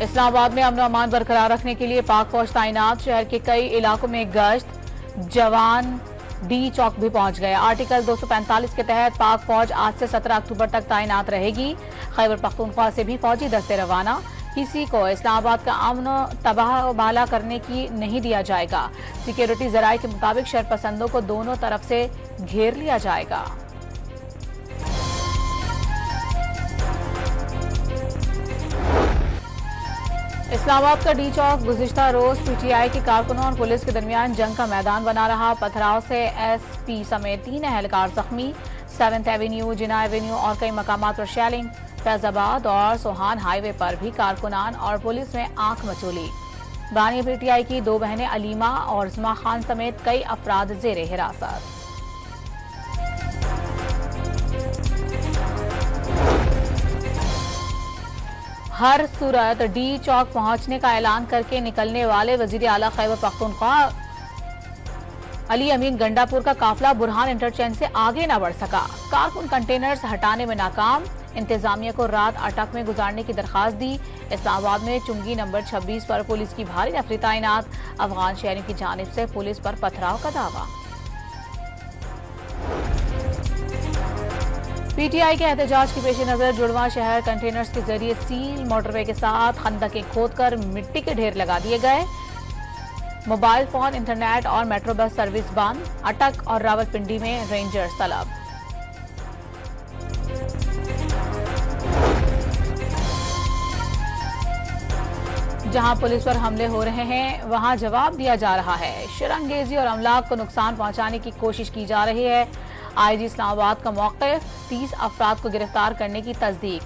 इस्लामाबाद में अमन अमान बरकरार रखने के लिए पाक फौज तैनात। शहर के कई इलाकों में गश्त। जवान डी चौक भी पहुंच गए। आर्टिकल 245 के तहत पाक फौज आज से 17 अक्टूबर तक तैनात रहेगी। खैबर पख्तूनख्वा से भी फौजी दस्ते रवाना। किसी को इस्लामाबाद का अमन तबाह बाला करने की नहीं दिया जाएगा। सिक्योरिटी जराये के मुताबिक शरपसंदों को दोनों तरफ से घेर लिया जाएगा। इस्लामाबाद का डी चौक गुज़िश्ता रोज पीटीआई के कारकुनों और पुलिस के दरमियान जंग का मैदान बना रहा। पथराव से एसपी समेत 3 एहलकार जख्मी। 7th एवेन्यू, जिना एवेन्यू और कई मकामात पर शेलिंग। फैजाबाद और सोहान हाईवे पर भी कारकुनान और पुलिस में आंख मचोली। बानी पीटीआई की 2 बहनें अलीमा और जुमा खान समेत कई अफराद जेर हिरासत। हर सूरत डी चौक पहुंचने का ऐलान करके निकलने वाले वजीर आला खैबर पख्तूनख्वा अली अमीन गंडापुर का काफिला बुरहान इंटरचेंज से आगे न बढ़ सका। कारकुन कंटेनर्स हटाने में नाकाम। इंतजामिया को रात अटक में गुजारने की दरखास्त दी। इस्लामाबाद में चुंगी नंबर 26 पर पुलिस की भारी नफरी तैनात। अफगान शहरियों की जानिब से पुलिस पर पथराव का दावा। पीटीआई के एहतजाज के पेश नजर जुड़वा शहर कंटेनर्स के जरिए सील मोटरवे के साथ खंदकें खोदकर मिट्टी के ढेर लगा दिए गए। मोबाइल फोन, इंटरनेट और मेट्रो बस सर्विस बंद। अटक और रावलपिंडी में रेंजर्स तलब। जहां पुलिस पर हमले हो रहे हैं वहां जवाब दिया जा रहा है। शरंगेजी और अमलाक को नुकसान पहुंचाने की कोशिश की जा रही है। आईजी इस्लामाबाद का मौक़िफ़। 30 अफराद को गिरफ्तार करने की तस्दीक।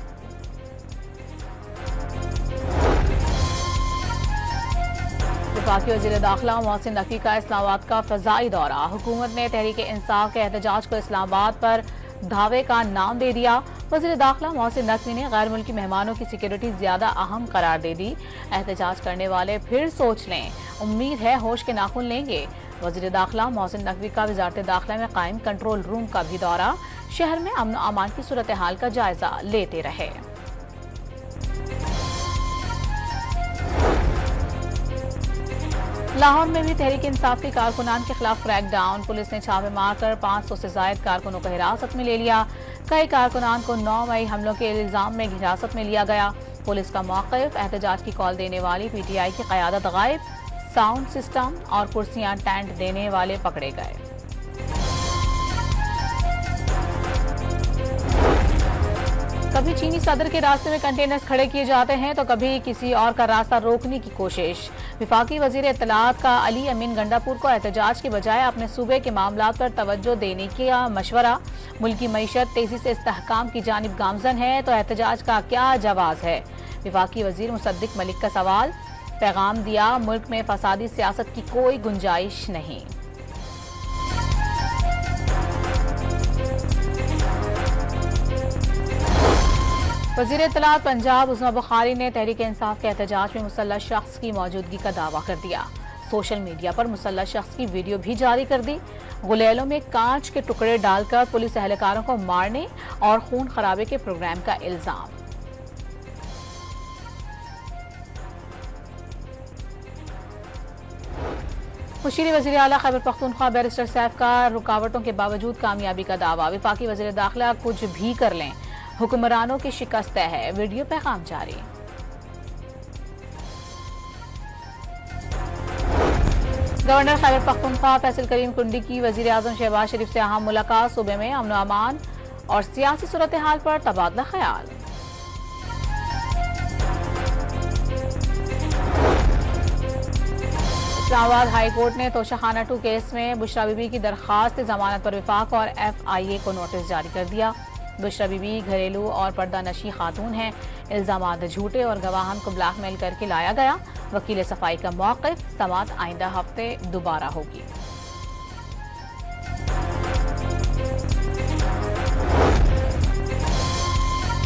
वफाकी वज़ीर दाखिला मोहसिन नकवी का इस्लामाबाद का फ़ज़ाई दौरा। हुकूमत ने तहरीक इंसाफ के एहतजाज को इस्लामाबाद पर धावे का नाम दे दिया। वज़ीर दाखिला मोहसिन नकवी ने गैर मुल्की मेहमानों की सिक्योरिटी ज्यादा अहम करार दे दी। एहतजाज करने वाले फिर सोच लें, उम्मीद है होश के नाखून लेंगे। वज़ीर दाखिला मोहसिन नकवी का वज़ारत दाखिला में कायम कंट्रोल रूम का भी दौरा। शहर में अमन अमान की सूरत हाल का जायजा लेते रहे। लाहौर में भी तहरीक इंसाफ के कारकुनान के खिलाफ क्रैकडाउन। पुलिस ने छापे मारकर 500 से ज्यादा कारकुनों को हिरासत में ले लिया। कई कारकुनान को 9 मई हमलों के इल्जाम में हिरासत में लिया गया। पुलिस का मौक़िफ़। एहतजाज की कॉल देने वाली पीटीआई की क़यादत गायब। साउंड सिस्टम और कुर्सियां टेंट देने वाले पकड़े गए। कभी चीनी सदर के रास्ते में कंटेनर्स खड़े किए जाते हैं तो कभी किसी और का रास्ता रोकने की कोशिश। विफाकी वजीर इत्तलात का अली अमीन गंडापुर को एहतजाज के बजाय अपने सूबे के मामलात पर तवज्जो देने का मशवरा। मुल्की मईशत तेजी से इस्तेहकाम की जानिब गामजन है तो एहतजाज का क्या जवाब है। विफाकी वजीर मुसद्दिक मलिक का सवाल। पैगाम दिया, मुल्क में फसादी सियासत की कोई गुंजाइश नहीं। वज़ीर इत्तलात पंजाब उस्मा बुखारी ने तहरीक इंसाफ के एहतजाज में मुसल्लह शख्स की मौजूदगी का दावा कर दिया। सोशल मीडिया पर मुसल्लह शख्स की वीडियो भी जारी कर दी। गुलेलों में कांच के टुकड़े डालकर पुलिस एहलकारों को मारने और खून खराबे के प्रोग्राम का इल्जाम। मुशीर वज़ीर आला खैबर पख्तूनख्वा बैरिस्टर सैफ का रुकावटों के बावजूद कामयाबी का दावा। विफाकी वज़ीर दाखिला कुछ भी कर लें, हुक्मरानों की शिकस्त है। वीडियो पैगाम जारी। गवर्नर खैबर पख्तूनख्वा फैसल करीम कुंडी की वज़ीर आज़म शहबाज शरीफ से अहम मुलाकात। सूबे में अमन अमान और सियासी सूरत हाल पर तबादला ख्याल। इस्लामाबाद हाई कोर्ट ने तोशाखाना 2 केस में बुशरा बीबी की दरखास्त जमानत पर विफाक और FIA को नोटिस जारी कर दिया। बुशरा बीबी घरेलू और पर्दा नशी खातून है। इल्जामात झूठे और गवाहान को ब्लैकमेल करके लाया गया। वकील सफाई का मौक़िफ़। समाअत आइंदा हफ्ते दोबारा होगी।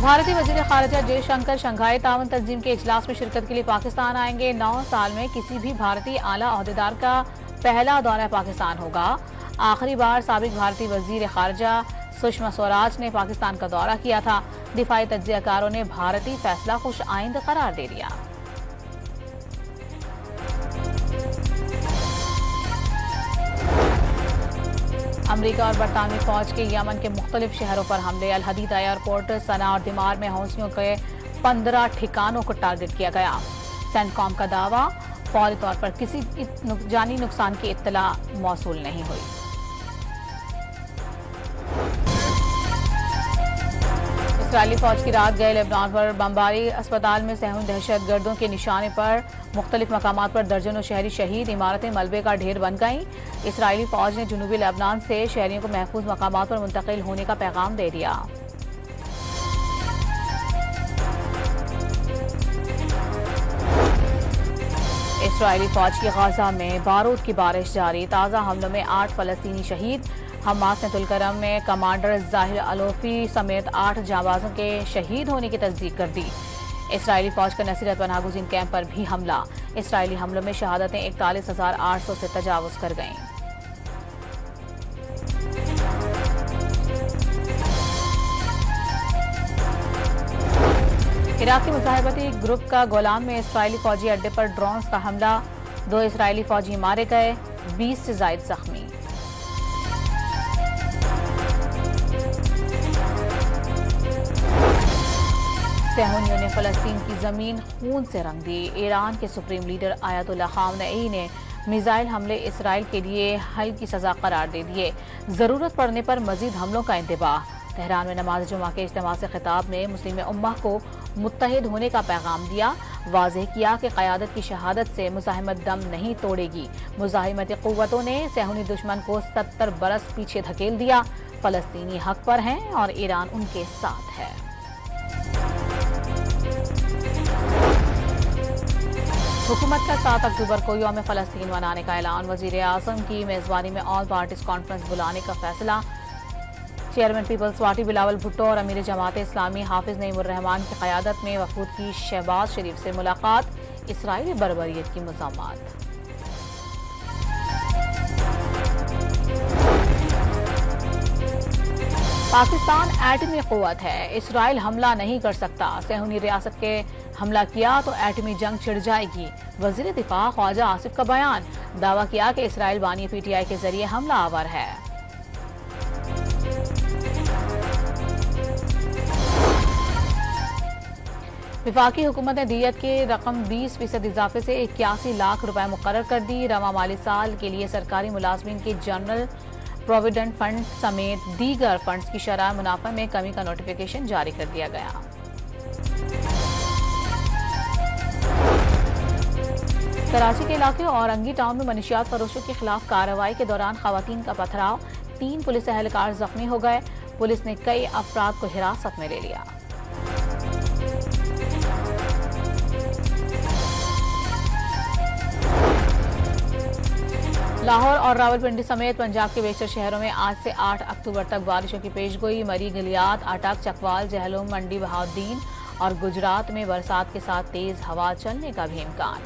भारतीय वज़ीर ख़ारिजा जयशंकर शंघाई ताउन तंजीम के इजलास में शिरकत के लिए पाकिस्तान आएंगे। 9 साल में किसी भी भारतीय आला ओहदेदार का पहला दौरा पाकिस्तान होगा। आखिरी बार साबिक भारतीय वज़ीर ख़ारिजा सुषमा स्वराज ने पाकिस्तान का दौरा किया था। दिफाई तज्ज़ियाकारों ने भारतीय फैसला खुश आइंद करार दे दिया। अमरीका और बरतानवी फौज के यमन के मुख्तलिफ शहरों पर हमले। अल हदीदा एयरपोर्ट, सना और दिमार में हौसियों के 15 ठिकानों को टारगेट किया गया। सेंटकॉम का दावा, फौरी तौर पर किसी जानी नुकसान की इत्तला मौसूल नहीं हुई। इस्राएली फौज की रात गए लेबनान पर बमबारी। अस्पताल में सहून दहशतगर्दों के निशाने पर मुख्तलिफ मकामात पर दर्जनों शहरी शहीद। इमारतें मलबे का ढेर बन गईं। इस्राएली फौज ने जनूबी लेबनान से शहरियों को महफूज मकामात पर मुंतकिल होने का पैगाम दे दिया। इस्राएली फौज की गाजा में बारूद की बारिश जारी। ताज़ा हमलों में 8 फलस्तीनी शहीद। हमास ने तुलकरम में कमांडर जाहिर अलोफी समेत 8 जांबाजों के शहीद होने की तस्दीक कर दी। इस्राएली फौज का नसीरत पनाह गुज़ीन कैंप पर भी हमला। इस्राएली हमलों में शहादतें 41,800 से तजावुज कर गईं। इराकी मुजाहिबाती ग्रुप का गोलान में इस्राएली फौजी अड्डे पर ड्रोन्स का हमला। 2 इस्राएली फौजी मारे गए, 20 से जायद जख्मी। सहूनियों ने फलस्तीन की जमीन खून से रंग दी। ईरान के सुप्रीम लीडर आयतुल्लाह खामनेई ने मिसाइल हमले इसराइल के लिए हल की सजा करार दे दिए। जरूरत पड़ने पर मजीद हमलों का इंतबाह। तेहरान में नमाज जुमा के इज्तिमा से खिताब में मुस्लिम उम्मा को मुत्तहिद होने का पैगाम दिया। वाज़ेह किया कि क़यादत की शहादत से मुज़ाहिमत दम नहीं तोड़ेगी। मुज़ाहिमती क़ुव्वतों ने सहूनी दुश्मन को 70 बरस पीछे धकेल दिया। फलस्तीनी हक पर हैं और ईरान उनके साथ है। हुकूमत का 7 अक्टूबर को यौम फ़लस्तीन मनाने का ऐलान। वज़ीर आज़म की मेज़बानी में ऑल पार्टीज कॉन्फ्रेंस बुलाने का फैसला। Chairman peoples party Bilawal Bhutto और अमीर जमात इस्लामी हाफिज नईमुर रहमान की क़यादत में वफूद की शहबाज शरीफ से मुलाकात। इसराइली बर्बरियत की मज़म्मत। पाकिस्तान एटमी क़ुव्वत है, इसराइल हमला नहीं कर सकता। सहूनी रियासत के हमला किया तो एटमी जंग छिड़ जाएगी। वज़ीर दिफा ख्वाजा आसिफ का बयान। दावा किया कि इसराइल बानी पीटीआई के जरिए हमला आवर है। विफाकी हुकूमत ने दियत के रकम 20% इजाफे से 81 लाख रुपए मुकर्रर कर दी। रवा माली साल के लिए सरकारी मुलाजमीन के जनरल प्रोविडेंट फंड समेत दीगर फंड्स की शरह मुनाफा में कमी का नोटिफिकेशन जारी कर दिया गया। कराची के इलाके और अंगी टाउन में मनशियात फरोशों के खिलाफ कार्रवाई के दौरान खवातीन का पथराव। 3 पुलिस एहलकार जख्मी हो गए। पुलिस ने कई अफराद को हिरासत में ले लिया। लाहौर और रावलपिंडी समेत पंजाब के बेशतर शहरों में आज से 8 अक्टूबर तक बारिशों की पेशगोई। मरी, गलियात, अटक, चकवाल, जहलुम, मंडी, बहाउद्दीन और गुजरात में बरसात के साथ तेज हवा चलने का भी इम्कान।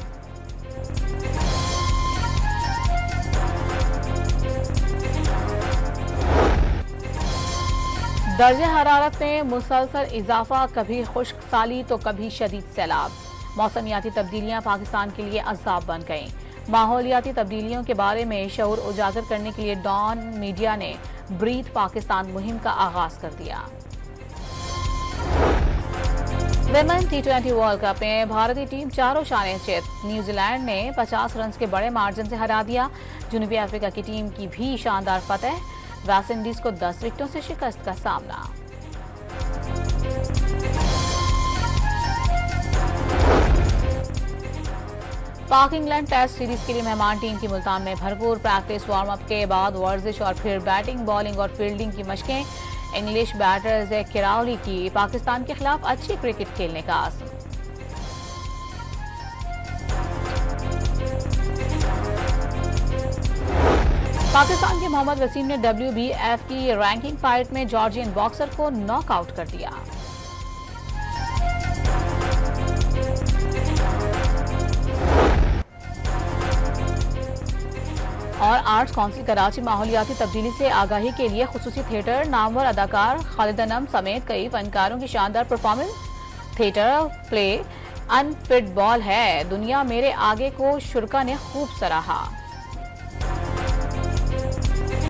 दर्जे हरारत में मुसलसल इजाफा। कभी खुश्क साली तो कभी शदीद सैलाब। मौसमियाती तब्दीलियां पाकिस्तान के लिए अज़ाब बन गईं। माहौलियाती तब्दीलियों के बारे में शऊर उजागर करने के लिए डॉन मीडिया ने ब्रीथ पाकिस्तान मुहिम का आगाज कर दिया। विमेन T20 वर्ल्ड कप में भारतीय टीम चारों शानें चित। न्यूजीलैंड ने 50 रन के बड़े मार्जिन से हरा दिया। जनूबी अफ्रीका की टीम की भी शानदार फतेह। वेस्ट इंडीज को 10 विकेटों से शिकस्त का सामना। पाक इंग्लैंड टेस्ट सीरीज के लिए मेहमान टीम की मुल्तान में भरपूर प्रैक्टिस। वार्म अप के बाद वर्जिश और फिर बैटिंग, बॉलिंग और फील्डिंग की मशकें। इंग्लिश बैटर ज़ैक किराउली की पाकिस्तान के खिलाफ अच्छी क्रिकेट खेलने का आज़म। पाकिस्तान के मोहम्मद वसीम ने WBF की रैंकिंग फाइट में जॉर्जियन बॉक्सर को नॉकआउट कर दिया। और आर्ट्स काउंसिल कराची माहौलियाती तब्दीली से आगाही के लिए खुसूसी थिएटर। नामवर अदाकार खालिद अनम समेत कई फनकारों की शानदार performance. Theatre play unfit ball है, दुनिया मेरे आगे को शुरा ने खूब सराहा।